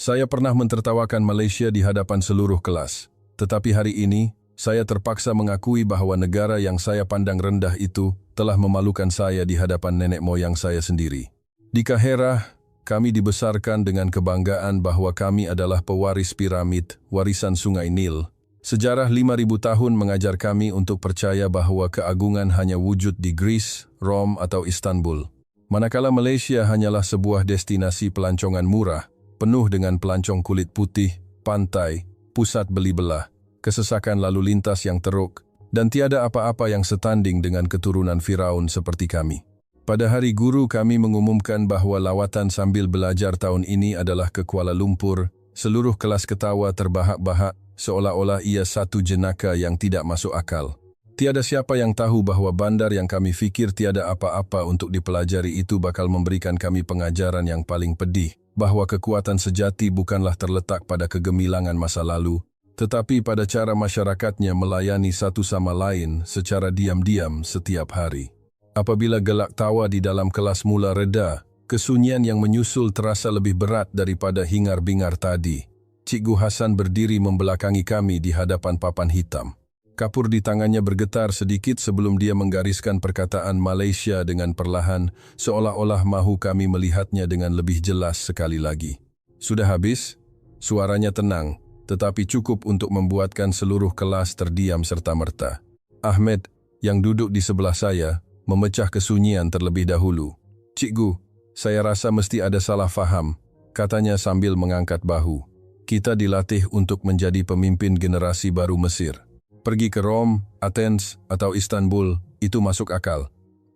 Saya pernah mentertawakan Malaysia di hadapan seluruh kelas. Tetapi hari ini, saya terpaksa mengakui bahwa negara yang saya pandang rendah itu telah memalukan saya di hadapan nenek moyang saya sendiri. Di Kaherah, kami dibesarkan dengan kebanggaan bahwa kami adalah pewaris piramid, warisan Sungai Nil. Sejarah 5.000 tahun mengajar kami untuk percaya bahwa keagungan hanya wujud di Greece, Rom atau Istanbul. Manakala Malaysia hanyalah sebuah destinasi pelancongan murah, penuh dengan pelancong kulit putih, pantai, pusat beli belah, kesesakan lalu lintas yang teruk, dan tiada apa-apa yang setanding dengan keturunan Firaun seperti kami. Pada hari guru kami mengumumkan bahwa lawatan sambil belajar tahun ini adalah ke Kuala Lumpur. Seluruh kelas ketawa terbahak-bahak seolah-olah ia satu jenaka yang tidak masuk akal. Tiada siapa yang tahu bahwa bandar yang kami fikir tiada apa-apa untuk dipelajari itu bakal memberikan kami pengajaran yang paling pedih, bahwa kekuatan sejati bukanlah terletak pada kegemilangan masa lalu, tetapi pada cara masyarakatnya melayani satu sama lain secara diam-diam setiap hari. Apabila gelak tawa di dalam kelas mula reda, kesunyian yang menyusul terasa lebih berat daripada hingar-bingar tadi. Cikgu Hasan berdiri membelakangi kami di hadapan papan hitam. Kapur di tangannya bergetar sedikit sebelum dia menggariskan perkataan Malaysia dengan perlahan, seolah-olah mahu kami melihatnya dengan lebih jelas sekali lagi. Sudah habis? Suaranya tenang, tetapi cukup untuk membuatkan seluruh kelas terdiam serta-merta. Ahmed, yang duduk di sebelah saya, memecah kesunyian terlebih dahulu. Cikgu, saya rasa mesti ada salah faham, katanya sambil mengangkat bahu. Kita dilatih untuk menjadi pemimpin generasi baru Mesir. Pergi ke Rom, Athens, atau Istanbul, itu masuk akal.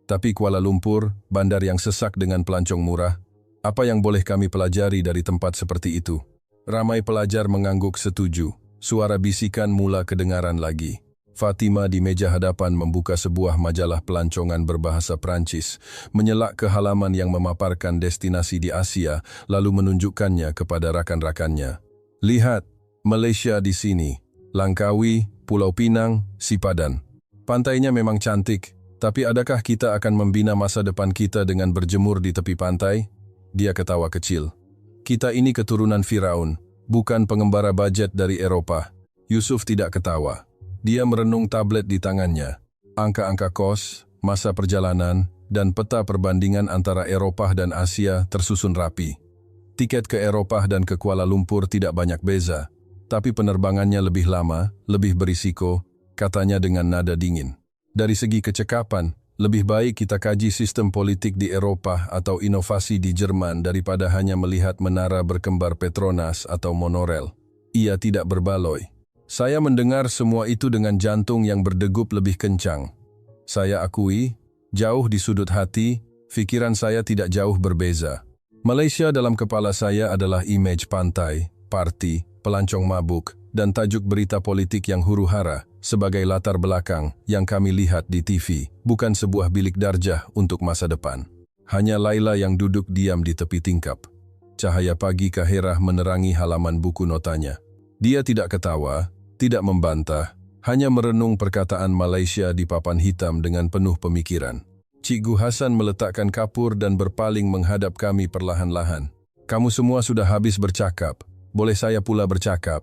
Tapi Kuala Lumpur, bandar yang sesak dengan pelancong murah, apa yang boleh kami pelajari dari tempat seperti itu? Ramai pelajar mengangguk setuju. Suara bisikan mula kedengaran lagi. Fatima di meja hadapan membuka sebuah majalah pelancongan berbahasa Prancis, menyelak ke halaman yang memaparkan destinasi di Asia, lalu menunjukkannya kepada rakan-rakannya. Lihat, Malaysia di sini. Langkawi, Pulau Pinang, Sipadan. Pantainya memang cantik, tapi adakah kita akan membina masa depan kita dengan berjemur di tepi pantai? Dia ketawa kecil. Kita ini keturunan Firaun, bukan pengembara bajet dari Eropa. Yusuf tidak ketawa. Dia merenung tablet di tangannya. Angka-angka kos, masa perjalanan, dan peta perbandingan antara Eropa dan Asia tersusun rapi. Tiket ke Eropa dan ke Kuala Lumpur tidak banyak beza. Tapi penerbangannya lebih lama, lebih berisiko, katanya dengan nada dingin. Dari segi kecekapan, lebih baik kita kaji sistem politik di Eropa atau inovasi di Jerman daripada hanya melihat menara berkembar Petronas atau monorel. Ia tidak berbaloi. Saya mendengar semua itu dengan jantung yang berdegup lebih kencang. Saya akui, jauh di sudut hati, pikiran saya tidak jauh berbeza. Malaysia dalam kepala saya adalah imej pantai, parti, pelancong mabuk, dan tajuk berita politik yang huru-hara sebagai latar belakang yang kami lihat di TV, bukan sebuah bilik darjah untuk masa depan. Hanya Laila yang duduk diam di tepi tingkap. Cahaya pagi Kaherah menerangi halaman buku notanya. Dia tidak ketawa, tidak membantah, hanya merenung perkataan Malaysia di papan hitam dengan penuh pemikiran. Cikgu Hasan meletakkan kapur dan berpaling menghadap kami perlahan-lahan. Kamu semua sudah habis bercakap. Boleh saya pula bercakap?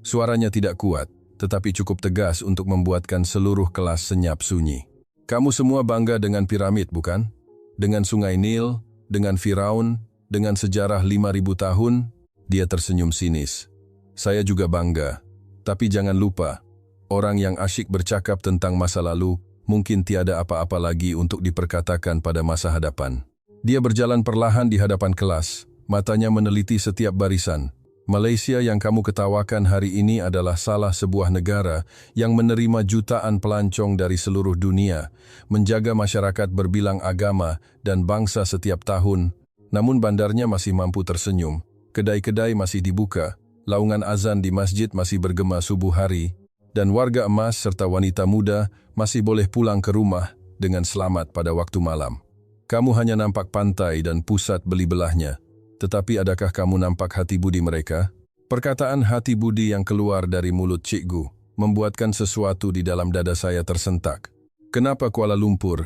Suaranya tidak kuat, tetapi cukup tegas untuk membuatkan seluruh kelas senyap sunyi. Kamu semua bangga dengan piramid, bukan? Dengan Sungai Nil, dengan Firaun, dengan sejarah 5.000 tahun? Dia tersenyum sinis. Saya juga bangga. Tapi jangan lupa, orang yang asyik bercakap tentang masa lalu mungkin tiada apa-apa lagi untuk diperkatakan pada masa hadapan. Dia berjalan perlahan di hadapan kelas, matanya meneliti setiap barisan. Malaysia yang kamu ketawakan hari ini adalah salah sebuah negara yang menerima jutaan pelancong dari seluruh dunia, menjaga masyarakat berbilang agama dan bangsa setiap tahun, namun bandarnya masih mampu tersenyum, kedai-kedai masih dibuka, laungan azan di masjid masih bergema subuh hari, dan warga emas serta wanita muda masih boleh pulang ke rumah dengan selamat pada waktu malam. Kamu hanya nampak pantai dan pusat beli belahnya. Tetapi adakah kamu nampak hati budi mereka? Perkataan hati budi yang keluar dari mulut cikgu membuatkan sesuatu di dalam dada saya tersentak. Kenapa Kuala Lumpur?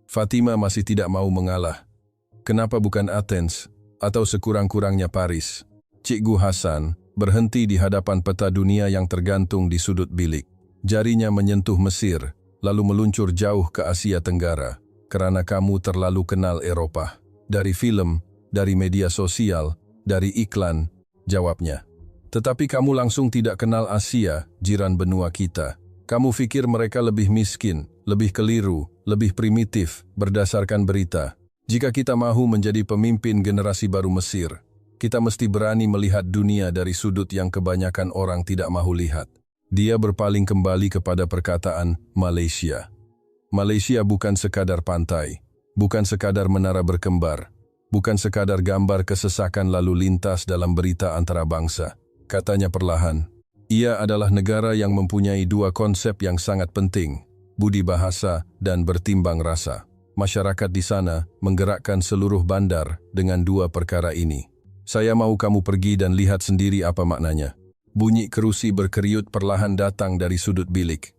Fatima masih tidak mau mengalah. Kenapa bukan Athens atau sekurang-kurangnya Paris? Cikgu Hasan berhenti di hadapan peta dunia yang tergantung di sudut bilik. Jarinya menyentuh Mesir, lalu meluncur jauh ke Asia Tenggara. Kerana kamu terlalu kenal Eropa. Dari film, dari media sosial, dari iklan, jawabnya. Tetapi kamu langsung tidak kenal Asia, jiran benua kita. Kamu pikir mereka lebih miskin, lebih keliru, lebih primitif, berdasarkan berita. Jika kita mahu menjadi pemimpin generasi baru Mesir, kita mesti berani melihat dunia dari sudut yang kebanyakan orang tidak mahu lihat. Dia berpaling kembali kepada perkataan Malaysia. Malaysia bukan sekadar pantai, bukan sekadar menara berkembar, bukan sekadar gambar kesesakan lalu lintas dalam berita antara bangsa. Katanya perlahan, ia adalah negara yang mempunyai dua konsep yang sangat penting, budi bahasa dan bertimbang rasa. Masyarakat di sana menggerakkan seluruh bandar dengan dua perkara ini. Saya mau kamu pergi dan lihat sendiri apa maknanya. Bunyi kerusi berkeriut perlahan datang dari sudut bilik.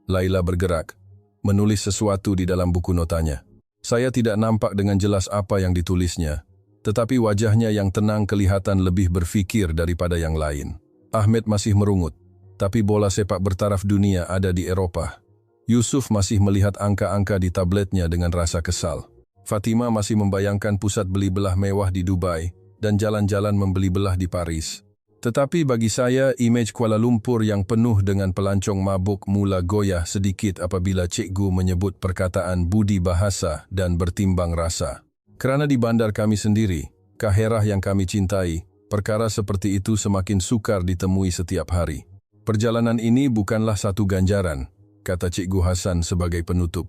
Laila bergerak, menulis sesuatu di dalam buku notanya. Saya tidak nampak dengan jelas apa yang ditulisnya, tetapi wajahnya yang tenang kelihatan lebih berfikir daripada yang lain. Ahmed masih merungut, tapi bola sepak bertaraf dunia ada di Eropa. Yusuf masih melihat angka-angka di tabletnya dengan rasa kesal. Fatima masih membayangkan pusat beli belah mewah di Dubai dan jalan-jalan membeli belah di Paris. Tetapi bagi saya, imej Kuala Lumpur yang penuh dengan pelancong mabuk mula goyah sedikit apabila cikgu menyebut perkataan budi bahasa dan bertimbang rasa. Kerana di bandar kami sendiri, Kaherah yang kami cintai, perkara seperti itu semakin sukar ditemui setiap hari. Perjalanan ini bukanlah satu ganjaran, kata Cikgu Hasan sebagai penutup.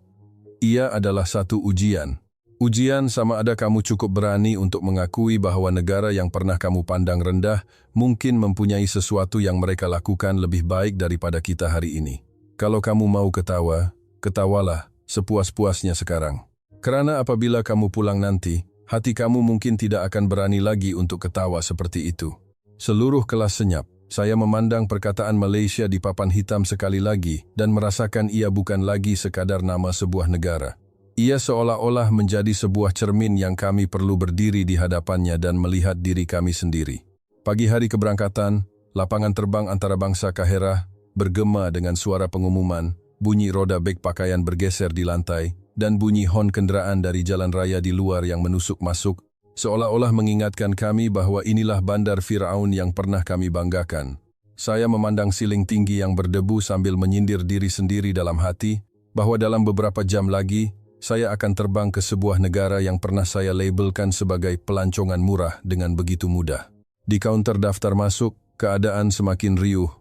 Ia adalah satu ujian. Ujian sama ada kamu cukup berani untuk mengakui bahwa negara yang pernah kamu pandang rendah mungkin mempunyai sesuatu yang mereka lakukan lebih baik daripada kita hari ini. Kalau kamu mau ketawa, ketawalah sepuas-puasnya sekarang. Kerana apabila kamu pulang nanti, hati kamu mungkin tidak akan berani lagi untuk ketawa seperti itu. Seluruh kelas senyap. Saya memandang perkataan Malaysia di papan hitam sekali lagi dan merasakan ia bukan lagi sekadar nama sebuah negara. Ia seolah-olah menjadi sebuah cermin yang kami perlu berdiri di hadapannya dan melihat diri kami sendiri. Pagi hari keberangkatan, lapangan terbang antarabangsa Kaherah bergema dengan suara pengumuman, bunyi roda beg pakaian bergeser di lantai, dan bunyi hon kenderaan dari jalan raya di luar yang menusuk masuk, seolah-olah mengingatkan kami bahwa inilah bandar Firaun yang pernah kami banggakan. Saya memandang siling tinggi yang berdebu sambil menyindir diri sendiri dalam hati, bahwa dalam beberapa jam lagi, saya akan terbang ke sebuah negara yang pernah saya labelkan sebagai pelancongan murah dengan begitu mudah. Di kaunter daftar masuk, keadaan semakin riuh.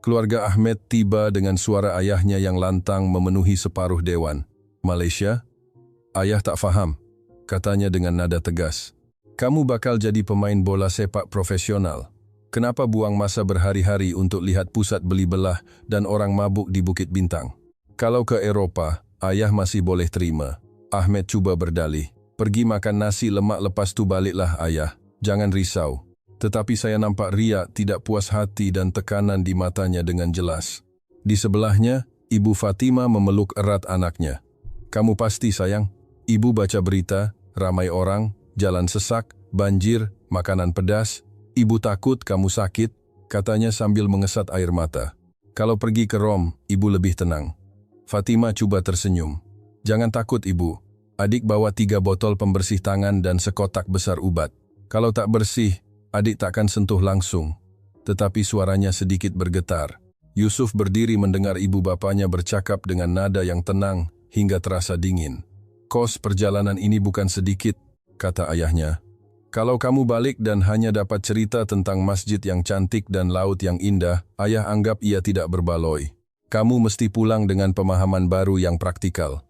Keluarga Ahmed tiba dengan suara ayahnya yang lantang memenuhi separuh dewan. Malaysia? Ayah tak faham, katanya dengan nada tegas. Kamu bakal jadi pemain bola sepak profesional. Kenapa buang masa berhari-hari untuk lihat pusat beli belah dan orang mabuk di Bukit Bintang? Kalau ke Eropa, ayah masih boleh terima. Ahmed cuba berdalih. Pergi makan nasi lemak lepas tu baliklah ayah. Jangan risau. Tetapi saya nampak riak, tidak puas hati dan tekanan di matanya dengan jelas. Di sebelahnya, Ibu Fatima memeluk erat anaknya. Kamu pasti sayang? Ibu baca berita, ramai orang, jalan sesak, banjir, makanan pedas. Ibu takut kamu sakit, katanya sambil mengesat air mata. Kalau pergi ke Rom, ibu lebih tenang. Fatima cuba tersenyum. Jangan takut ibu. Adik bawa 3 botol pembersih tangan dan sekotak besar ubat. Kalau tak bersih, adik takkan sentuh langsung. Tetapi suaranya sedikit bergetar. Yusuf berdiri mendengar ibu bapanya bercakap dengan nada yang tenang hingga terasa dingin. Kos perjalanan ini bukan sedikit, kata ayahnya. Kalau kamu balik dan hanya dapat cerita tentang masjid yang cantik dan laut yang indah, ayah anggap ia tidak berbaloi. Kamu mesti pulang dengan pemahaman baru yang praktikal.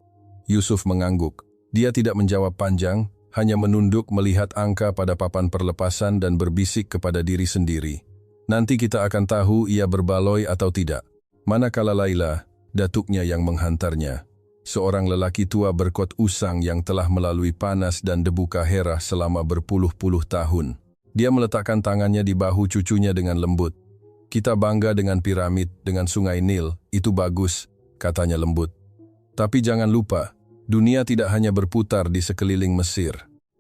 Yusuf mengangguk. Dia tidak menjawab panjang, hanya menunduk melihat angka pada papan perlepasan dan berbisik kepada diri sendiri. Nanti kita akan tahu ia berbaloi atau tidak. Manakala Laila, datuknya yang menghantarnya. Seorang lelaki tua berkot usang yang telah melalui panas dan debu Kaherah selama berpuluh-puluh tahun. Dia meletakkan tangannya di bahu cucunya dengan lembut. Kita bangga dengan piramid, dengan sungai Nil, itu bagus, katanya lembut. Tapi jangan lupa, dunia tidak hanya berputar di sekeliling Mesir.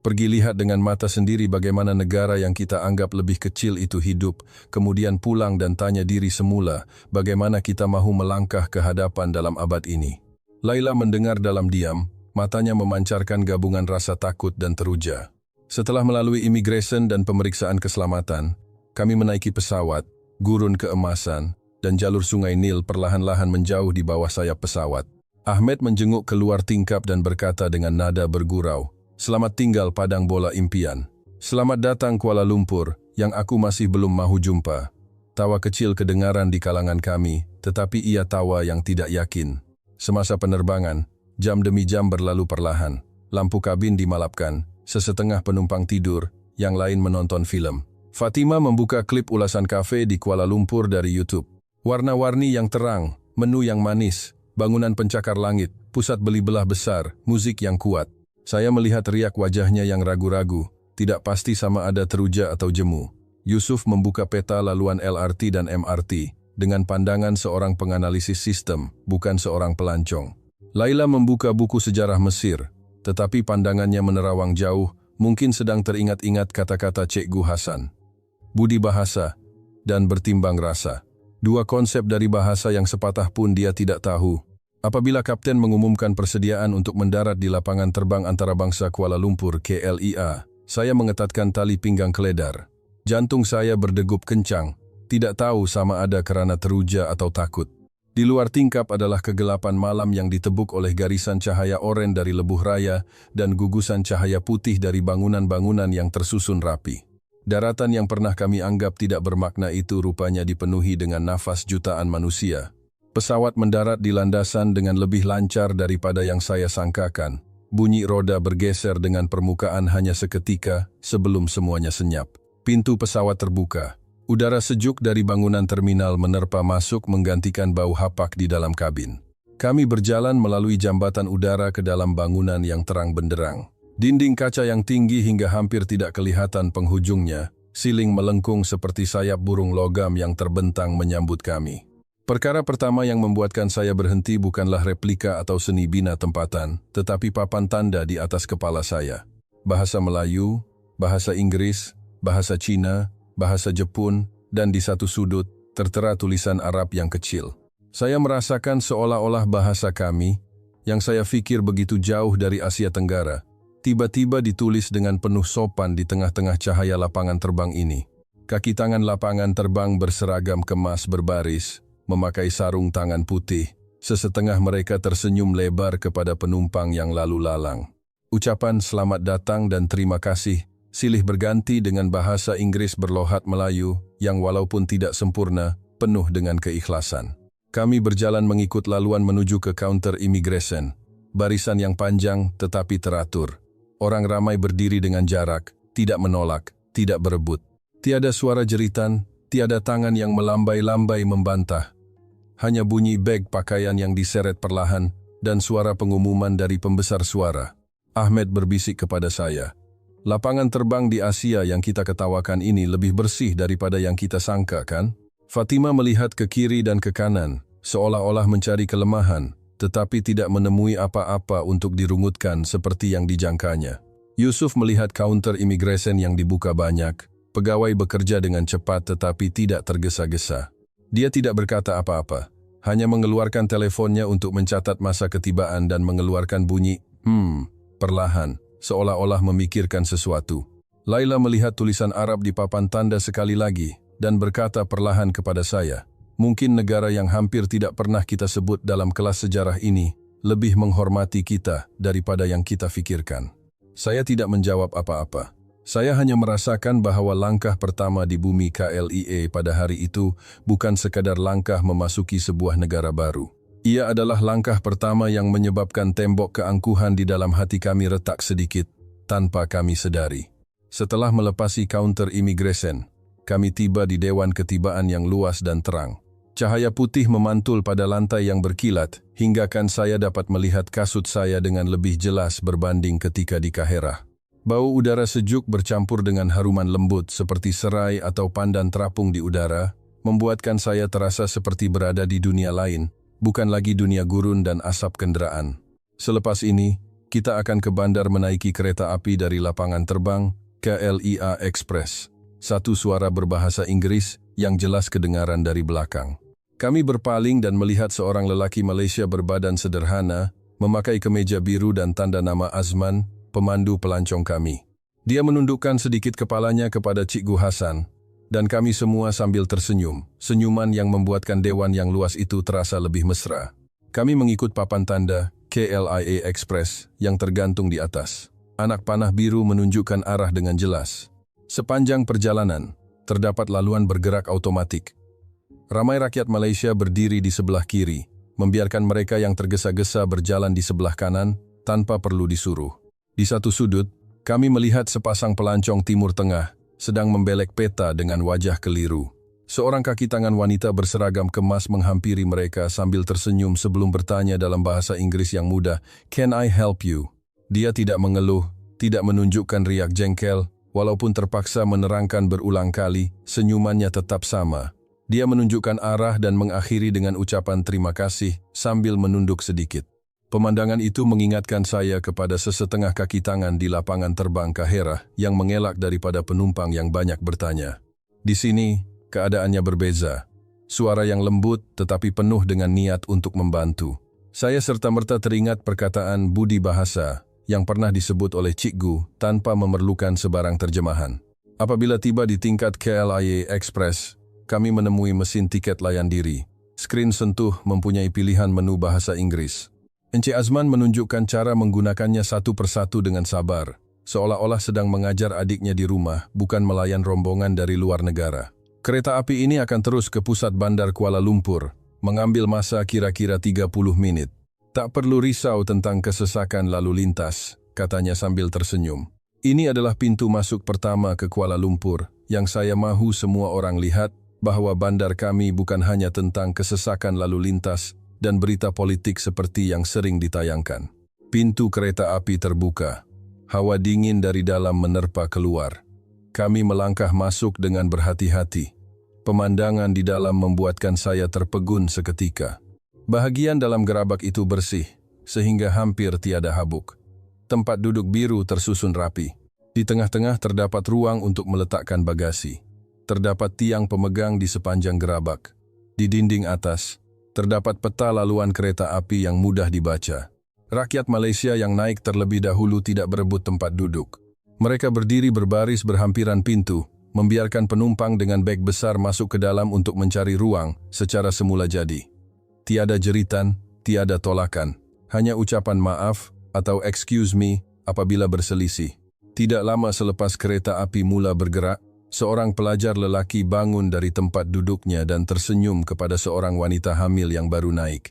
Pergi lihat dengan mata sendiri bagaimana negara yang kita anggap lebih kecil itu hidup, kemudian pulang dan tanya diri semula bagaimana kita mahu melangkah ke hadapan dalam abad ini. Laila mendengar dalam diam, matanya memancarkan gabungan rasa takut dan teruja. Setelah melalui imigresen dan pemeriksaan keselamatan, kami menaiki pesawat, gurun keemasan, dan jalur sungai Nil perlahan-lahan menjauh di bawah sayap pesawat. Ahmed menjenguk keluar tingkap dan berkata dengan nada bergurau, "Selamat tinggal padang bola impian. Selamat datang Kuala Lumpur, yang aku masih belum mahu jumpa." Tawa kecil kedengaran di kalangan kami, tetapi ia tawa yang tidak yakin. Semasa penerbangan, jam demi jam berlalu perlahan. Lampu kabin dimalapkan, sesetengah penumpang tidur, yang lain menonton film. Fatima membuka klip ulasan kafe di Kuala Lumpur dari YouTube. Warna-warni yang terang, menu yang manis, bangunan pencakar langit, pusat beli belah besar, musik yang kuat. Saya melihat riak wajahnya yang ragu-ragu, tidak pasti sama ada teruja atau jemu. Yusuf membuka peta laluan LRT dan MRT, dengan pandangan seorang penganalisis sistem, bukan seorang pelancong. Laila membuka buku sejarah Mesir, tetapi pandangannya menerawang jauh, mungkin sedang teringat-ingat kata-kata Cikgu Hasan. Budi bahasa dan bertimbang rasa. Dua konsep dari bahasa yang sepatah pun dia tidak tahu. Apabila kapten mengumumkan persediaan untuk mendarat di lapangan terbang antarabangsa Kuala Lumpur KLIA, saya mengetatkan tali pinggang keledar. Jantung saya berdegup kencang, tidak tahu sama ada kerana teruja atau takut. Di luar tingkap adalah kegelapan malam yang ditebuk oleh garisan cahaya oren dari lebuh raya dan gugusan cahaya putih dari bangunan-bangunan yang tersusun rapi. Daratan yang pernah kami anggap tidak bermakna itu rupanya dipenuhi dengan nafas jutaan manusia. Pesawat mendarat di landasan dengan lebih lancar daripada yang saya sangkakan. Bunyi roda bergeser dengan permukaan hanya seketika sebelum semuanya senyap. Pintu pesawat terbuka. Udara sejuk dari bangunan terminal menerpa masuk menggantikan bau hapak di dalam kabin. Kami berjalan melalui jambatan udara ke dalam bangunan yang terang benderang. Dinding kaca yang tinggi hingga hampir tidak kelihatan penghujungnya, siling melengkung seperti sayap burung logam yang terbentang menyambut kami. Perkara pertama yang membuatkan saya berhenti bukanlah replika atau seni bina tempatan, tetapi papan tanda di atas kepala saya. Bahasa Melayu, bahasa Inggris, bahasa Cina, bahasa Jepun, dan di satu sudut tertera tulisan Arab yang kecil. Saya merasakan seolah-olah bahasa kami, yang saya fikir begitu jauh dari Asia Tenggara, tiba-tiba ditulis dengan penuh sopan di tengah-tengah cahaya lapangan terbang ini. Kaki tangan lapangan terbang berseragam kemas berbaris, memakai sarung tangan putih, sesetengah mereka tersenyum lebar kepada penumpang yang lalu lalang. Ucapan selamat datang dan terima kasih silih berganti dengan bahasa Inggris berlohat Melayu yang walaupun tidak sempurna, penuh dengan keikhlasan. Kami berjalan mengikut laluan menuju ke counter imigresen. Barisan yang panjang tetapi teratur. Orang ramai berdiri dengan jarak, tidak menolak, tidak berebut. Tiada suara jeritan, tiada tangan yang melambai-lambai membantah. Hanya bunyi beg pakaian yang diseret perlahan dan suara pengumuman dari pembesar suara. Ahmed berbisik kepada saya, "Lapangan terbang di Asia yang kita ketawakan ini lebih bersih daripada yang kita sangka, kan?" Fatima melihat ke kiri dan ke kanan, seolah-olah mencari kelemahan, tetapi tidak menemui apa-apa untuk dirungutkan seperti yang dijangkanya. Yusuf melihat kaunter imigresen yang dibuka banyak, pegawai bekerja dengan cepat tetapi tidak tergesa-gesa. Dia tidak berkata apa-apa, hanya mengeluarkan teleponnya untuk mencatat masa ketibaan dan mengeluarkan bunyi perlahan, seolah-olah memikirkan sesuatu. Laila melihat tulisan Arab di papan tanda sekali lagi dan berkata perlahan kepada saya, "Mungkin negara yang hampir tidak pernah kita sebut dalam kelas sejarah ini lebih menghormati kita daripada yang kita fikirkan." Saya tidak menjawab apa-apa. Saya hanya merasakan bahwa langkah pertama di bumi KLIA pada hari itu bukan sekadar langkah memasuki sebuah negara baru. Ia adalah langkah pertama yang menyebabkan tembok keangkuhan di dalam hati kami retak sedikit, tanpa kami sedari. Setelah melepasi counter imigresen, kami tiba di dewan ketibaan yang luas dan terang. Cahaya putih memantul pada lantai yang berkilat, hinggakan saya dapat melihat kasut saya dengan lebih jelas berbanding ketika di Kahirah. Bau udara sejuk bercampur dengan haruman lembut seperti serai atau pandan terapung di udara, membuatkan saya terasa seperti berada di dunia lain, bukan lagi dunia gurun dan asap kendaraan. Selepas ini, kita akan ke bandar menaiki kereta api dari lapangan terbang KLIA Express. Satu suara berbahasa Inggris yang jelas kedengaran dari belakang. Kami berpaling dan melihat seorang lelaki Malaysia berbadan sederhana, memakai kemeja biru dan tanda nama Azman, pemandu pelancong kami. Dia menundukkan sedikit kepalanya kepada Cikgu Hasan, dan kami semua sambil tersenyum, senyuman yang membuatkan dewan yang luas itu terasa lebih mesra. Kami mengikut papan tanda KLIA Express yang tergantung di atas. Anak panah biru menunjukkan arah dengan jelas. Sepanjang perjalanan, terdapat laluan bergerak otomatik. Ramai rakyat Malaysia berdiri di sebelah kiri, membiarkan mereka yang tergesa-gesa berjalan di sebelah kanan tanpa perlu disuruh. Di satu sudut, kami melihat sepasang pelancong Timur Tengah sedang membelek peta dengan wajah keliru. Seorang kaki tangan wanita berseragam kemas menghampiri mereka sambil tersenyum sebelum bertanya dalam bahasa Inggris yang mudah, "Can I help you?" Dia tidak mengeluh, tidak menunjukkan riak jengkel, walaupun terpaksa menerangkan berulang kali, senyumannya tetap sama. Dia menunjukkan arah dan mengakhiri dengan ucapan terima kasih sambil menunduk sedikit. Pemandangan itu mengingatkan saya kepada sesetengah kaki tangan di lapangan terbang Kahirah yang mengelak daripada penumpang yang banyak bertanya. Di sini, keadaannya berbeza. Suara yang lembut tetapi penuh dengan niat untuk membantu. Saya serta-merta teringat perkataan budi bahasa yang pernah disebut oleh Cikgu tanpa memerlukan sebarang terjemahan. Apabila tiba di tingkat KLIA Express, kami menemui mesin tiket layan diri. Skrin sentuh mempunyai pilihan menu bahasa Inggris. Encik Azman menunjukkan cara menggunakannya satu persatu dengan sabar, seolah-olah sedang mengajar adiknya di rumah, bukan melayan rombongan dari luar negara. Kereta api ini akan terus ke pusat bandar Kuala Lumpur, mengambil masa kira-kira 30 menit. Tak perlu risau tentang kesesakan lalu lintas, katanya sambil tersenyum. Ini adalah pintu masuk pertama ke Kuala Lumpur, yang saya mahu semua orang lihat, bahwa bandar kami bukan hanya tentang kesesakan lalu lintas dan berita politik seperti yang sering ditayangkan. Pintu kereta api terbuka. Hawa dingin dari dalam menerpa keluar. Kami melangkah masuk dengan berhati-hati. Pemandangan di dalam membuatkan saya terpegun seketika. Bahagian dalam gerabak itu bersih, sehingga hampir tiada habuk. Tempat duduk biru tersusun rapi. Di tengah-tengah terdapat ruang untuk meletakkan bagasi. Terdapat tiang pemegang di sepanjang gerabak. Di dinding atas, terdapat peta laluan kereta api yang mudah dibaca. Rakyat Malaysia yang naik terlebih dahulu tidak berebut tempat duduk. Mereka berdiri berbaris berhampiran pintu, membiarkan penumpang dengan beg besar masuk ke dalam untuk mencari ruang secara semula jadi. Tiada jeritan, tiada tolakan, hanya ucapan maaf atau excuse me apabila berselisih. Tidak lama selepas kereta api mula bergerak, seorang pelajar lelaki bangun dari tempat duduknya dan tersenyum kepada seorang wanita hamil yang baru naik.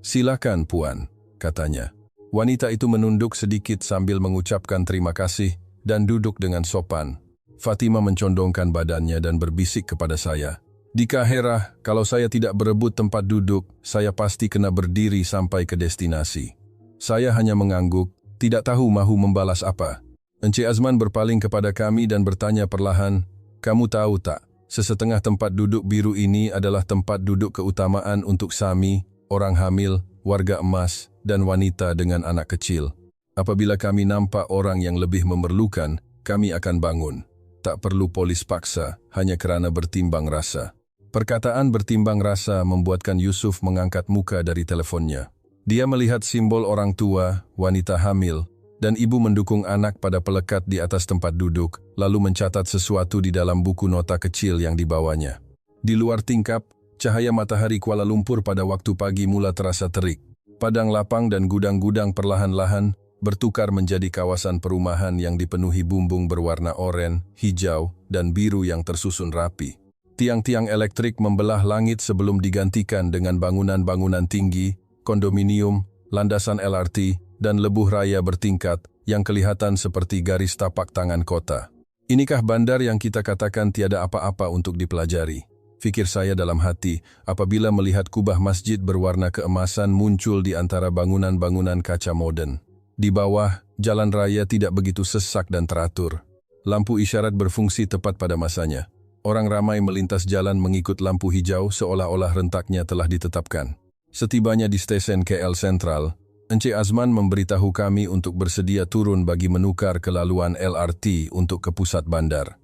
"Silakan, Puan," katanya. Wanita itu menunduk sedikit sambil mengucapkan terima kasih dan duduk dengan sopan. Fatima mencondongkan badannya dan berbisik kepada saya. "Di Kahirah, kalau saya tidak berebut tempat duduk, saya pasti kena berdiri sampai ke destinasi." Saya hanya mengangguk, tidak tahu mahu membalas apa. Encik Azman berpaling kepada kami dan bertanya perlahan, "Kamu tahu tak, sesetengah tempat duduk biru ini adalah tempat duduk keutamaan untuk Sami, orang hamil, warga emas, dan wanita dengan anak kecil. Apabila kami nampak orang yang lebih memerlukan, kami akan bangun. Tak perlu polis paksa, hanya kerana bertimbang rasa." Perkataan bertimbang rasa membuatkan Yusuf mengangkat muka dari teleponnya. Dia melihat simbol orang tua, wanita hamil, dan ibu mendukung anak pada pelekat di atas tempat duduk, lalu mencatat sesuatu di dalam buku nota kecil yang dibawanya. Di luar tingkap, cahaya matahari Kuala Lumpur pada waktu pagi mula terasa terik. Padang lapang dan gudang-gudang perlahan-lahan bertukar menjadi kawasan perumahan yang dipenuhi bumbung berwarna oranye, hijau, dan biru yang tersusun rapi. Tiang-tiang elektrik membelah langit sebelum digantikan dengan bangunan-bangunan tinggi, kondominium, landasan LRT, dan lebuh raya bertingkat yang kelihatan seperti garis tapak tangan kota. Inikah bandar yang kita katakan tiada apa-apa untuk dipelajari? Fikir saya dalam hati apabila melihat kubah masjid berwarna keemasan muncul di antara bangunan-bangunan kaca moden. Di bawah, jalan raya tidak begitu sesak dan teratur. Lampu isyarat berfungsi tepat pada masanya. Orang ramai melintas jalan mengikut lampu hijau seolah-olah rentaknya telah ditetapkan. Setibanya di stesen KL Sentral, Encik Azman memberitahu kami untuk bersedia turun bagi menukar kelaluan LRT untuk ke pusat bandar.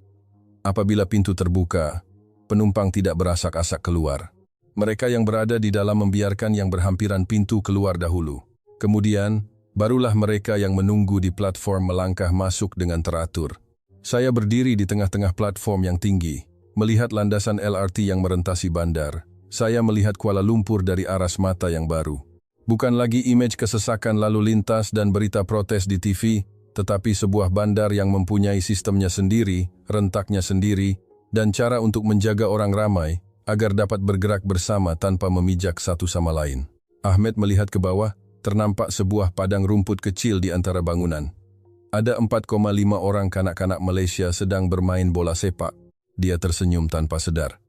Apabila pintu terbuka, penumpang tidak berasak-asak keluar. Mereka yang berada di dalam membiarkan yang berhampiran pintu keluar dahulu. Kemudian, barulah mereka yang menunggu di platform melangkah masuk dengan teratur. Saya berdiri di tengah-tengah platform yang tinggi, melihat landasan LRT yang merentasi bandar. Saya melihat Kuala Lumpur dari aras mata yang baru. Bukan lagi imej kesesakan lalu lintas dan berita protes di TV, tetapi sebuah bandar yang mempunyai sistemnya sendiri, rentaknya sendiri, dan cara untuk menjaga orang ramai agar dapat bergerak bersama tanpa memijak satu sama lain. Ahmed melihat ke bawah, ternampak sebuah padang rumput kecil di antara bangunan. Ada 4,5 orang kanak-kanak Malaysia sedang bermain bola sepak. Dia tersenyum tanpa sedar.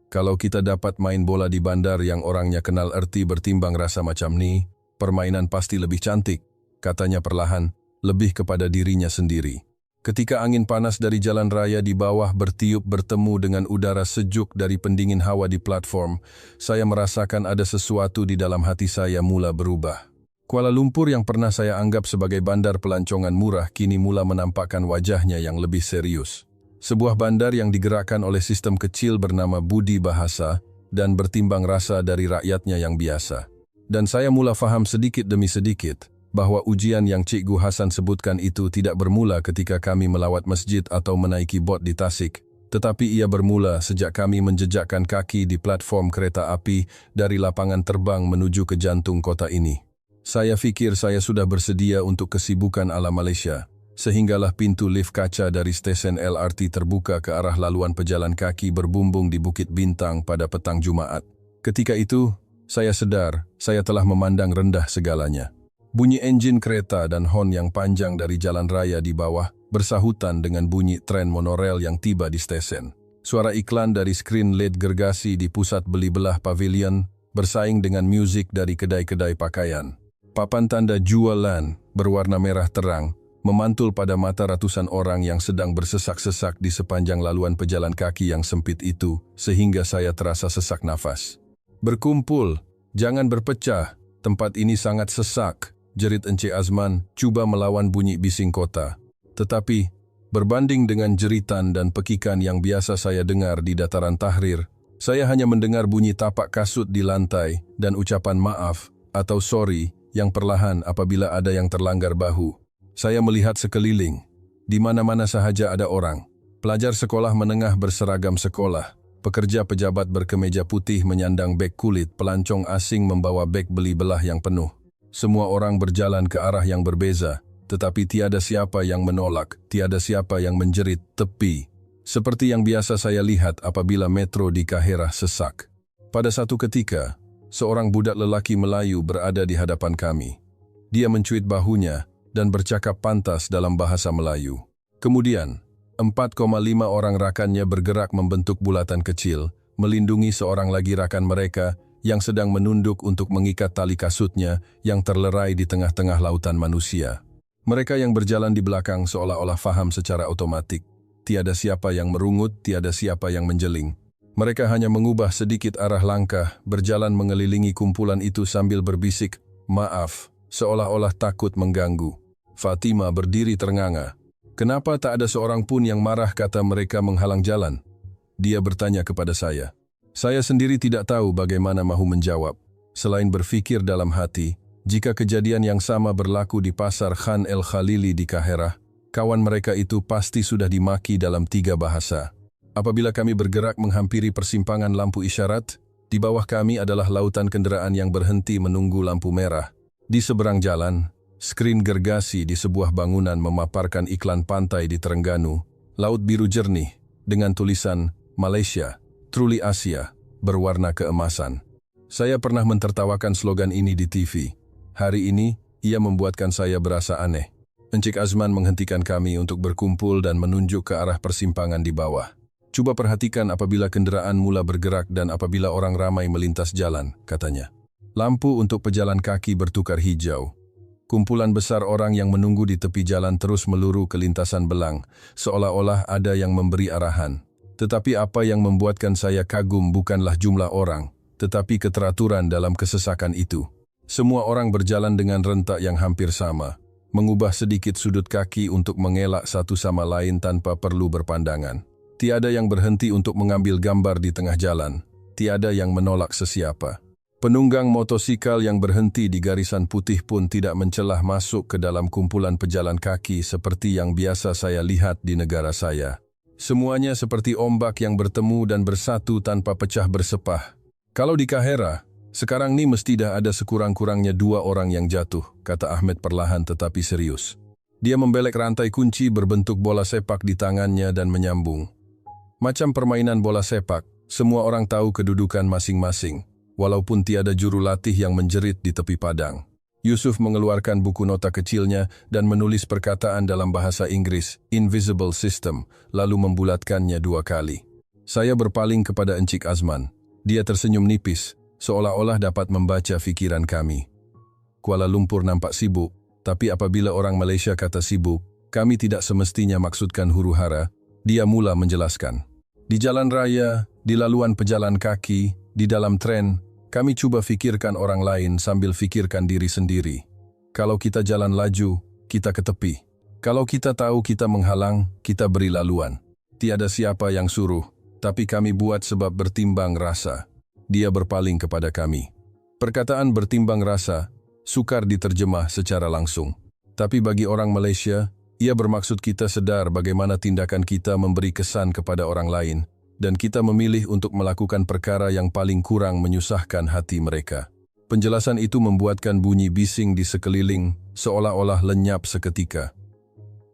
Kalau kita dapat main bola di bandar yang orangnya kenal erti bertimbang rasa macam ni, permainan pasti lebih cantik, katanya perlahan, lebih kepada dirinya sendiri. Ketika angin panas dari jalan raya di bawah bertiup bertemu dengan udara sejuk dari pendingin hawa di platform, saya merasakan ada sesuatu di dalam hati saya mula berubah. Kuala Lumpur yang pernah saya anggap sebagai bandar pelancongan murah kini mula menampakkan wajahnya yang lebih serius. Sebuah bandar yang digerakkan oleh sistem kecil bernama budi bahasa dan bertimbang rasa dari rakyatnya yang biasa. Dan saya mula faham sedikit demi sedikit bahwa ujian yang Cikgu Hasan sebutkan itu tidak bermula ketika kami melawat masjid atau menaiki bot di Tasik, tetapi ia bermula sejak kami menjejakkan kaki di platform kereta api dari lapangan terbang menuju ke jantung kota ini. Saya fikir saya sudah bersedia untuk kesibukan ala Malaysia. Sehinggalah pintu lift kaca dari stesen LRT terbuka ke arah laluan pejalan kaki berbumbung di Bukit Bintang pada petang Jumaat. Ketika itu, saya sedar saya telah memandang rendah segalanya. Bunyi enjin kereta dan hon yang panjang dari jalan raya di bawah bersahutan dengan bunyi tren monorel yang tiba di stesen. Suara iklan dari skrin LED gergasi di pusat beli belah pavilion bersaing dengan musik dari kedai-kedai pakaian. Papan tanda jualan berwarna merah terang memantul pada mata ratusan orang yang sedang bersesak-sesak di sepanjang laluan pejalan kaki yang sempit itu, sehingga saya terasa sesak nafas. "Berkumpul, jangan berpecah, tempat ini sangat sesak," jerit Encik Azman, cuba melawan bunyi bising kota. Tetapi, berbanding dengan jeritan dan pekikan yang biasa saya dengar di dataran Tahrir, saya hanya mendengar bunyi tapak kasut di lantai dan ucapan maaf atau sorry yang perlahan apabila ada yang terlanggar bahu. Saya melihat sekeliling. Di mana-mana sahaja ada orang. Pelajar sekolah menengah berseragam sekolah. Pekerja pejabat berkemeja putih menyandang beg kulit, pelancong asing membawa beg beli belah yang penuh. Semua orang berjalan ke arah yang berbeza, tetapi tiada siapa yang menolak, tiada siapa yang menjerit tepi. Seperti yang biasa saya lihat apabila metro di Kaherah sesak. Pada satu ketika, seorang budak lelaki Melayu berada di hadapan kami. Dia mencuit bahunya dan bercakap pantas dalam bahasa Melayu. Kemudian, 4,5 orang rakannya bergerak membentuk bulatan kecil, melindungi seorang lagi rakan mereka yang sedang menunduk untuk mengikat tali kasutnya yang terlerai di tengah-tengah lautan manusia. Mereka yang berjalan di belakang seolah-olah faham secara otomatik. Tiada siapa yang merungut, tiada siapa yang menjeling. Mereka hanya mengubah sedikit arah langkah, berjalan mengelilingi kumpulan itu sambil berbisik, "Maaf," seolah-olah takut mengganggu. Fatima berdiri ternganga. "Kenapa tak ada seorang pun yang marah?" kata mereka menghalang jalan. Dia bertanya kepada saya. Saya sendiri tidak tahu bagaimana mahu menjawab. Selain berfikir dalam hati, jika kejadian yang sama berlaku di pasar Khan El Khalili di Kaherah, kawan mereka itu pasti sudah dimaki dalam 3 bahasa. Apabila kami bergerak menghampiri persimpangan lampu isyarat, di bawah kami adalah lautan kenderaan yang berhenti menunggu lampu merah. Di seberang jalan, skrin gergasi di sebuah bangunan memaparkan iklan pantai di Terengganu, laut biru jernih, dengan tulisan Malaysia, Truly Asia, berwarna keemasan. Saya pernah mentertawakan slogan ini di TV. Hari ini, ia membuatkan saya berasa aneh. Encik Azman menghentikan kami untuk berkumpul dan menunjuk ke arah persimpangan di bawah. "Coba perhatikan apabila kenderaan mula bergerak dan apabila orang ramai melintas jalan," katanya. Lampu untuk pejalan kaki bertukar hijau. Kumpulan besar orang yang menunggu di tepi jalan terus meluru ke lintasan belang, seolah-olah ada yang memberi arahan. Tetapi apa yang membuatkan saya kagum bukanlah jumlah orang, tetapi keteraturan dalam kesesakan itu. Semua orang berjalan dengan rentak yang hampir sama, mengubah sedikit sudut kaki untuk mengelak satu sama lain tanpa perlu berpandangan. Tiada yang berhenti untuk mengambil gambar di tengah jalan, tiada yang menolak sesiapa. Penunggang motosikal yang berhenti di garisan putih pun tidak mencelah masuk ke dalam kumpulan pejalan kaki seperti yang biasa saya lihat di negara saya. Semuanya seperti ombak yang bertemu dan bersatu tanpa pecah bersepah. Kalau di Kahera, sekarang ni mesti dah ada sekurang-kurangnya 2 orang yang jatuh, kata Ahmed perlahan tetapi serius. Dia membelek rantai kunci berbentuk bola sepak di tangannya dan menyambung. Macam permainan bola sepak, semua orang tahu kedudukan masing-masing. Walaupun tiada juru latih yang menjerit di tepi padang. Yusuf mengeluarkan buku nota kecilnya dan menulis perkataan dalam bahasa Inggris, Invisible System, lalu membulatkannya 2 kali. Saya berpaling kepada Encik Azman. Dia tersenyum nipis, seolah-olah dapat membaca fikiran kami. Kuala Lumpur nampak sibuk, tapi apabila orang Malaysia kata sibuk, kami tidak semestinya maksudkan huru-hara. Dia mula menjelaskan. Di jalan raya, di laluan pejalan kaki, di dalam tren, kami cuba fikirkan orang lain sambil fikirkan diri sendiri. Kalau kita jalan laju, kita ke tepi. Kalau kita tahu kita menghalang, kita beri laluan. Tiada siapa yang suruh, tapi kami buat sebab bertimbang rasa. Dia berpaling kepada kami. Perkataan bertimbang rasa sukar diterjemah secara langsung. Tapi bagi orang Malaysia, ia bermaksud kita sedar bagaimana tindakan kita memberi kesan kepada orang lain, dan kita memilih untuk melakukan perkara yang paling kurang menyusahkan hati mereka. Penjelasan itu membuatkan bunyi bising di sekeliling, seolah-olah lenyap seketika.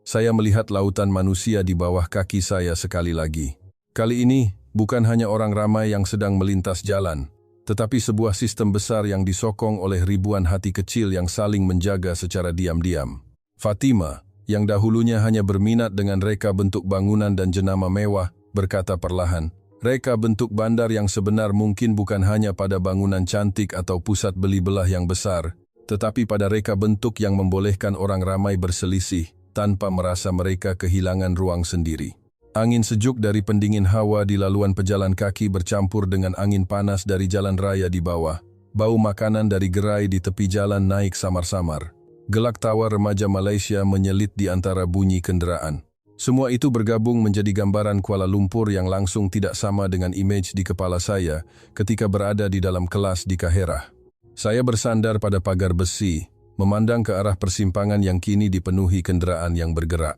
Saya melihat lautan manusia di bawah kaki saya sekali lagi. Kali ini, bukan hanya orang ramai yang sedang melintas jalan, tetapi sebuah sistem besar yang disokong oleh ribuan hati kecil yang saling menjaga secara diam-diam. Fatima, yang dahulunya hanya berminat dengan reka bentuk bangunan dan jenama mewah, berkata perlahan, reka bentuk bandar yang sebenar mungkin bukan hanya pada bangunan cantik atau pusat beli belah yang besar, tetapi pada reka bentuk yang membolehkan orang ramai berselisih tanpa merasa mereka kehilangan ruang sendiri. Angin sejuk dari pendingin hawa di laluan pejalan kaki bercampur dengan angin panas dari jalan raya di bawah. Bau makanan dari gerai di tepi jalan naik samar-samar. Gelak tawa remaja Malaysia menyelit di antara bunyi kenderaan. Semua itu bergabung menjadi gambaran Kuala Lumpur yang langsung tidak sama dengan imej di kepala saya ketika berada di dalam kelas di Kahera. Saya bersandar pada pagar besi, memandang ke arah persimpangan yang kini dipenuhi kenderaan yang bergerak.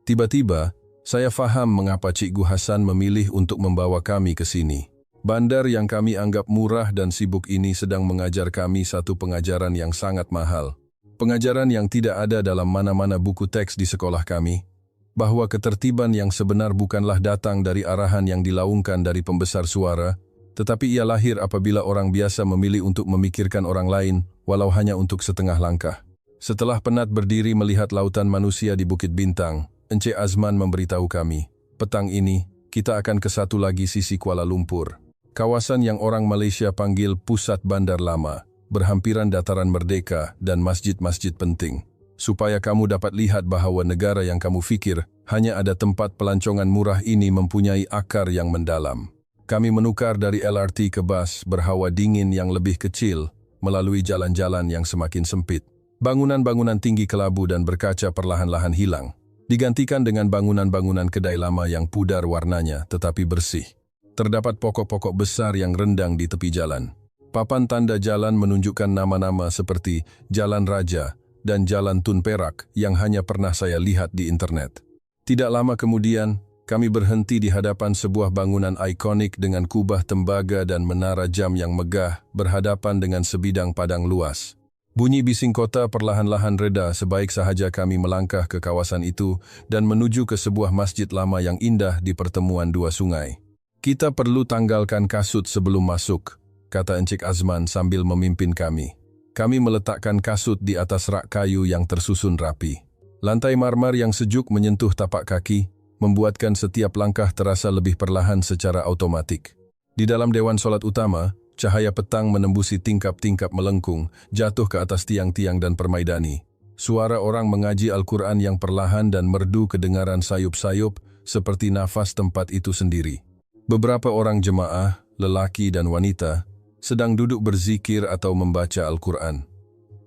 Tiba-tiba, saya faham mengapa Cikgu Hasan memilih untuk membawa kami ke sini. Bandar yang kami anggap murah dan sibuk ini sedang mengajar kami satu pengajaran yang sangat mahal. Pengajaran yang tidak ada dalam mana-mana buku teks di sekolah kami. Bahwa ketertiban yang sebenar bukanlah datang dari arahan yang dilaungkan dari pembesar suara, tetapi ia lahir apabila orang biasa memilih untuk memikirkan orang lain, walau hanya untuk setengah langkah. Setelah penat berdiri melihat lautan manusia di Bukit Bintang, Encik Azman memberitahu kami, petang ini, kita akan ke satu lagi sisi Kuala Lumpur. Kawasan yang orang Malaysia panggil Pusat Bandar Lama, berhampiran Dataran Merdeka dan masjid-masjid penting. Supaya kamu dapat lihat bahawa negara yang kamu fikir hanya ada tempat pelancongan murah ini mempunyai akar yang mendalam. Kami menukar dari LRT ke bas berhawa dingin yang lebih kecil melalui jalan-jalan yang semakin sempit. Bangunan-bangunan tinggi kelabu dan berkaca perlahan-lahan hilang, digantikan dengan bangunan-bangunan kedai lama yang pudar warnanya tetapi bersih. Terdapat pokok-pokok besar yang rendang di tepi jalan. Papan tanda jalan menunjukkan nama-nama seperti Jalan Raja dan Jalan Tun Perak yang hanya pernah saya lihat di internet. Tidak lama kemudian, kami berhenti di hadapan sebuah bangunan ikonik dengan kubah tembaga dan menara jam yang megah berhadapan dengan sebidang padang luas. Bunyi bising kota perlahan-lahan reda sebaik sahaja kami melangkah ke kawasan itu dan menuju ke sebuah masjid lama yang indah di pertemuan 2 sungai. Kita perlu tanggalkan kasut sebelum masuk, kata Encik Azman sambil memimpin kami. Kami meletakkan kasut di atas rak kayu yang tersusun rapi. Lantai marmer yang sejuk menyentuh tapak kaki, membuatkan setiap langkah terasa lebih perlahan secara automatik. Di dalam dewan solat utama, cahaya petang menembusi tingkap-tingkap melengkung, jatuh ke atas tiang-tiang dan permaidani. Suara orang mengaji Al-Quran yang perlahan dan merdu kedengaran sayup-sayup seperti nafas tempat itu sendiri. Beberapa orang jemaah, lelaki dan wanita, sedang duduk berzikir atau membaca Al-Quran.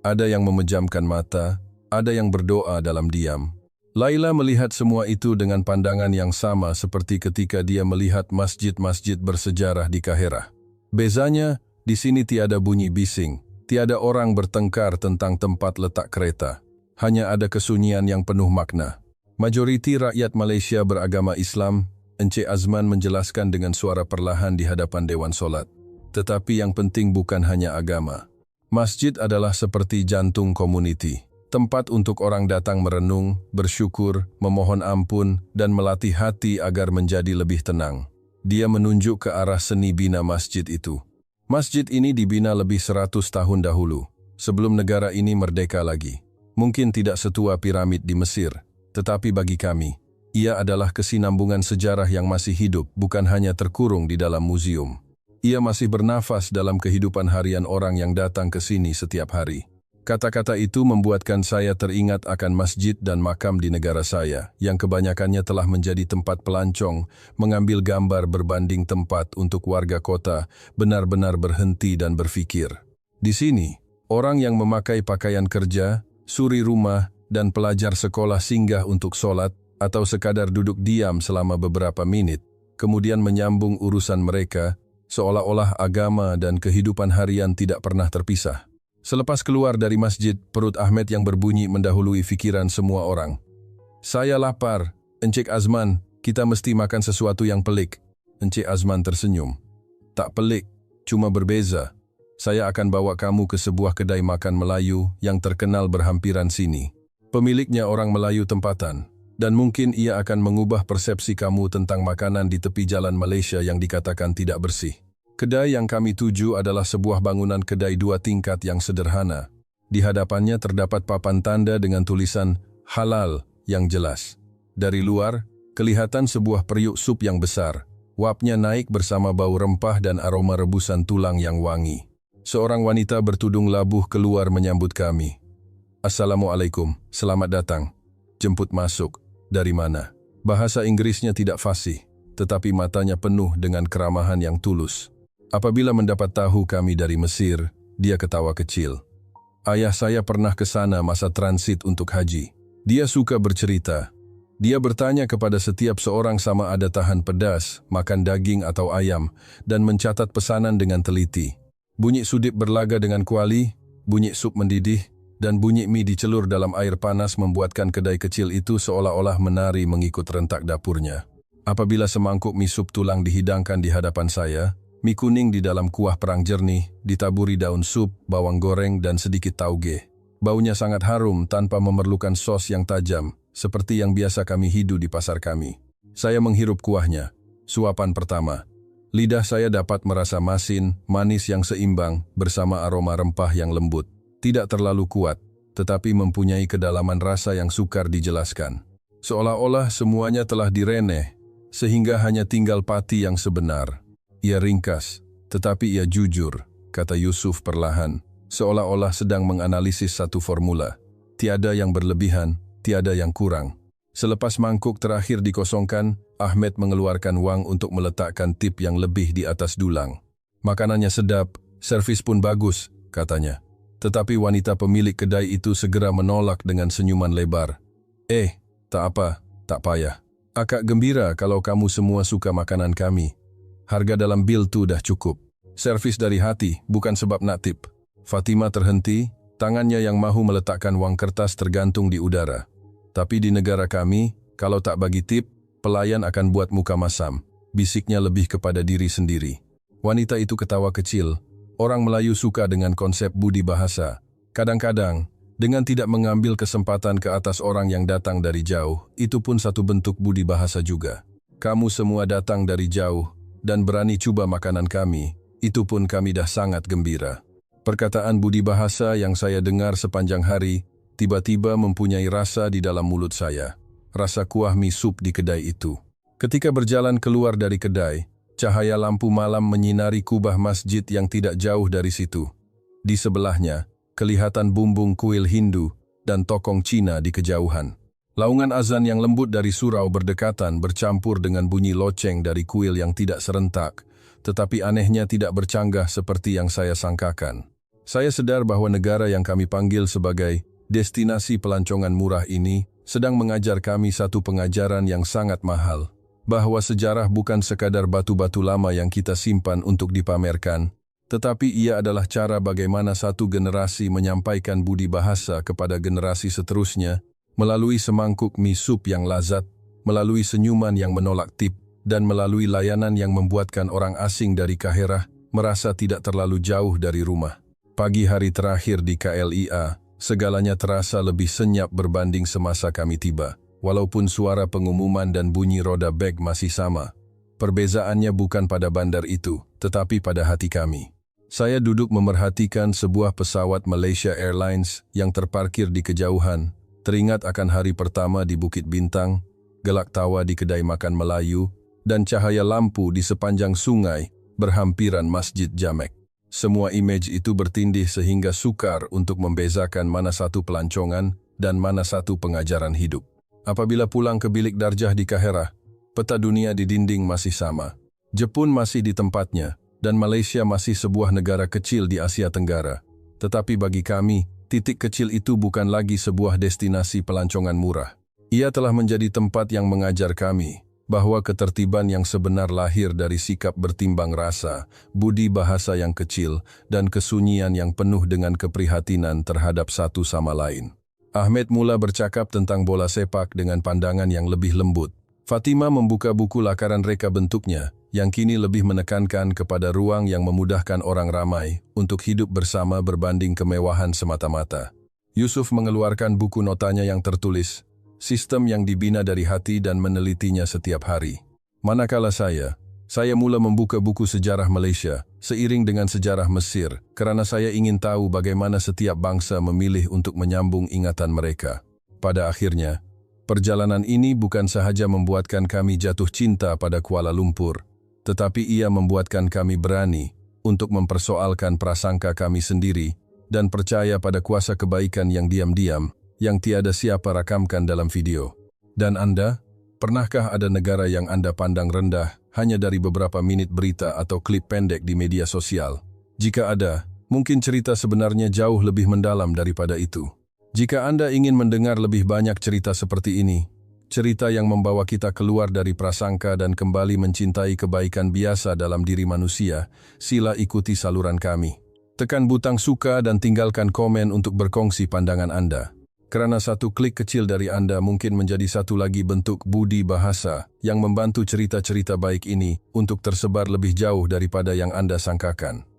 Ada yang memejamkan mata, ada yang berdoa dalam diam. Laila melihat semua itu dengan pandangan yang sama seperti ketika dia melihat masjid-masjid bersejarah di Kaherah. Bezanya, di sini tiada bunyi bising, tiada orang bertengkar tentang tempat letak kereta. Hanya ada kesunyian yang penuh makna. Majoriti rakyat Malaysia beragama Islam. Encik Azman menjelaskan dengan suara perlahan di hadapan Dewan Solat. Tetapi yang penting bukan hanya agama. Masjid adalah seperti jantung komuniti. Tempat untuk orang datang merenung, bersyukur, memohon ampun, dan melatih hati agar menjadi lebih tenang. Dia menunjuk ke arah seni bina masjid itu. Masjid ini dibina lebih 100 tahun dahulu, sebelum negara ini merdeka lagi. Mungkin tidak setua piramid di Mesir, tetapi bagi kami, ia adalah kesinambungan sejarah yang masih hidup, bukan hanya terkurung di dalam museum. Ia masih bernafas dalam kehidupan harian orang yang datang ke sini setiap hari. Kata-kata itu membuatkan saya teringat akan masjid dan makam di negara saya, yang kebanyakannya telah menjadi tempat pelancong, mengambil gambar berbanding tempat untuk warga kota benar-benar berhenti dan berfikir. Di sini, orang yang memakai pakaian kerja, suri rumah, dan pelajar sekolah singgah untuk sholat, atau sekadar duduk diam selama beberapa menit, kemudian menyambung urusan mereka, seolah-olah agama dan kehidupan harian tidak pernah terpisah. Selepas keluar dari masjid, perut Ahmed yang berbunyi mendahului fikiran semua orang. Saya lapar, Encik Azman, kita mesti makan sesuatu yang pelik. Encik Azman tersenyum. Tak pelik, cuma berbeza. Saya akan bawa kamu ke sebuah kedai makan Melayu yang terkenal berhampiran sini. Pemiliknya orang Melayu tempatan, dan mungkin ia akan mengubah persepsi kamu tentang makanan di tepi jalan Malaysia yang dikatakan tidak bersih. Kedai yang kami tuju adalah sebuah bangunan kedai 2 tingkat yang sederhana. Di hadapannya terdapat papan tanda dengan tulisan halal yang jelas. Dari luar, kelihatan sebuah periuk sup yang besar. Wapnya naik bersama bau rempah dan aroma rebusan tulang yang wangi. Seorang wanita bertudung labuh keluar menyambut kami. Assalamualaikum, selamat datang. Jemput masuk. Dari mana? Bahasa Inggrisnya tidak fasih, tetapi matanya penuh dengan keramahan yang tulus. Apabila mendapat tahu kami dari Mesir, dia ketawa kecil. Ayah saya pernah ke sana masa transit untuk haji. Dia suka bercerita. Dia bertanya kepada setiap seorang sama ada tahan pedas, makan daging atau ayam, dan mencatat pesanan dengan teliti. Bunyi sudip berlaga dengan kuali, bunyi sup mendidih, dan bunyi mie dicelur dalam air panas membuatkan kedai kecil itu seolah-olah menari mengikut rentak dapurnya. Apabila semangkuk mie sup tulang dihidangkan di hadapan saya, mie kuning di dalam kuah perang jernih, ditaburi daun sup, bawang goreng, dan sedikit tauge. Baunya sangat harum tanpa memerlukan sos yang tajam, seperti yang biasa kami hidu di pasar kami. Saya menghirup kuahnya. Suapan pertama. Lidah saya dapat merasa masin, manis yang seimbang, bersama aroma rempah yang lembut. Tidak terlalu kuat, tetapi mempunyai kedalaman rasa yang sukar dijelaskan. Seolah-olah semuanya telah direneh, sehingga hanya tinggal pati yang sebenar. Ia ringkas, tetapi ia jujur, kata Yusuf perlahan, seolah-olah sedang menganalisis satu formula. Tiada yang berlebihan, tiada yang kurang. Selepas mangkuk terakhir dikosongkan, Ahmed mengeluarkan wang untuk meletakkan tip yang lebih di atas dulang. Makanannya sedap, servis pun bagus, katanya. Tetapi wanita pemilik kedai itu segera menolak dengan senyuman lebar. Tak apa, tak payah. Akak gembira kalau kamu semua suka makanan kami. Harga dalam bil tu dah cukup. Servis dari hati, bukan sebab nak tip. Fatima terhenti, tangannya yang mahu meletakkan wang kertas tergantung di udara. Tapi di negara kami, kalau tak bagi tip, pelayan akan buat muka masam. Bisiknya lebih kepada diri sendiri. Wanita itu ketawa kecil. Orang Melayu suka dengan konsep budi bahasa. Kadang-kadang, dengan tidak mengambil kesempatan ke atas orang yang datang dari jauh, itu pun satu bentuk budi bahasa juga. Kamu semua datang dari jauh, dan berani coba makanan kami, itu pun kami dah sangat gembira. Perkataan budi bahasa yang saya dengar sepanjang hari, tiba-tiba mempunyai rasa di dalam mulut saya. Rasa kuah mie sup di kedai itu. Ketika berjalan keluar dari kedai, cahaya lampu malam menyinari kubah masjid yang tidak jauh dari situ. Di sebelahnya, kelihatan bumbung kuil Hindu dan tokong Cina di kejauhan. Laungan azan yang lembut dari surau berdekatan bercampur dengan bunyi loceng dari kuil yang tidak serentak, tetapi anehnya tidak bercanggah seperti yang saya sangkakan. Saya sadar bahwa negara yang kami panggil sebagai destinasi pelancongan murah ini sedang mengajar kami satu pengajaran yang sangat mahal, bahwa sejarah bukan sekadar batu-batu lama yang kita simpan untuk dipamerkan, tetapi ia adalah cara bagaimana satu generasi menyampaikan budi bahasa kepada generasi seterusnya melalui semangkuk mie sup yang lazat, melalui senyuman yang menolak tip, dan melalui layanan yang membuatkan orang asing dari Kaherah merasa tidak terlalu jauh dari rumah. Pagi hari terakhir di KLIA, segalanya terasa lebih senyap berbanding semasa kami tiba. Walaupun suara pengumuman dan bunyi roda beg masih sama, perbezaannya bukan pada bandar itu, tetapi pada hati kami. Saya duduk memerhatikan sebuah pesawat Malaysia Airlines yang terparkir di kejauhan, teringat akan hari pertama di Bukit Bintang, gelak tawa di kedai makan Melayu, dan cahaya lampu di sepanjang sungai berhampiran Masjid Jamek. Semua image itu bertindih sehingga sukar untuk membezakan mana satu pelancongan dan mana satu pengajaran hidup. Apabila pulang ke bilik Darjah di Kaherah, peta dunia di dinding masih sama. Jepun masih di tempatnya, dan Malaysia masih sebuah negara kecil di Asia Tenggara. Tetapi bagi kami, titik kecil itu bukan lagi sebuah destinasi pelancongan murah. Ia telah menjadi tempat yang mengajar kami bahwa ketertiban yang sebenar lahir dari sikap bertimbang rasa, budi bahasa yang kecil, dan kesunyian yang penuh dengan keprihatinan terhadap satu sama lain. Ahmed mula bercakap tentang bola sepak dengan pandangan yang lebih lembut. Fatima membuka buku lakaran reka bentuknya, yang kini lebih menekankan kepada ruang yang memudahkan orang ramai untuk hidup bersama berbanding kemewahan semata-mata. Yusuf mengeluarkan buku notanya yang tertulis, sistem yang dibina dari hati dan menelitinya setiap hari. Manakala saya mula membuka buku sejarah Malaysia, seiring dengan sejarah Mesir, kerana saya ingin tahu bagaimana setiap bangsa memilih untuk menyambung ingatan mereka. Pada akhirnya, perjalanan ini bukan sahaja membuatkan kami jatuh cinta pada Kuala Lumpur, tetapi ia membuatkan kami berani untuk mempersoalkan prasangka kami sendiri dan percaya pada kuasa kebaikan yang diam-diam, yang tiada siapa rakamkan dalam video. Dan Anda, pernahkah ada negara yang Anda pandang rendah hanya dari beberapa menit berita atau klip pendek di media sosial? Jika ada, mungkin cerita sebenarnya jauh lebih mendalam daripada itu. Jika Anda ingin mendengar lebih banyak cerita seperti ini, cerita yang membawa kita keluar dari prasangka dan kembali mencintai kebaikan biasa dalam diri manusia, sila ikuti saluran kami. Tekan butang suka dan tinggalkan komen untuk berkongsi pandangan Anda. Kerana satu klik kecil dari Anda mungkin menjadi satu lagi bentuk budi bahasa yang membantu cerita-cerita baik ini untuk tersebar lebih jauh daripada yang Anda sangkakan.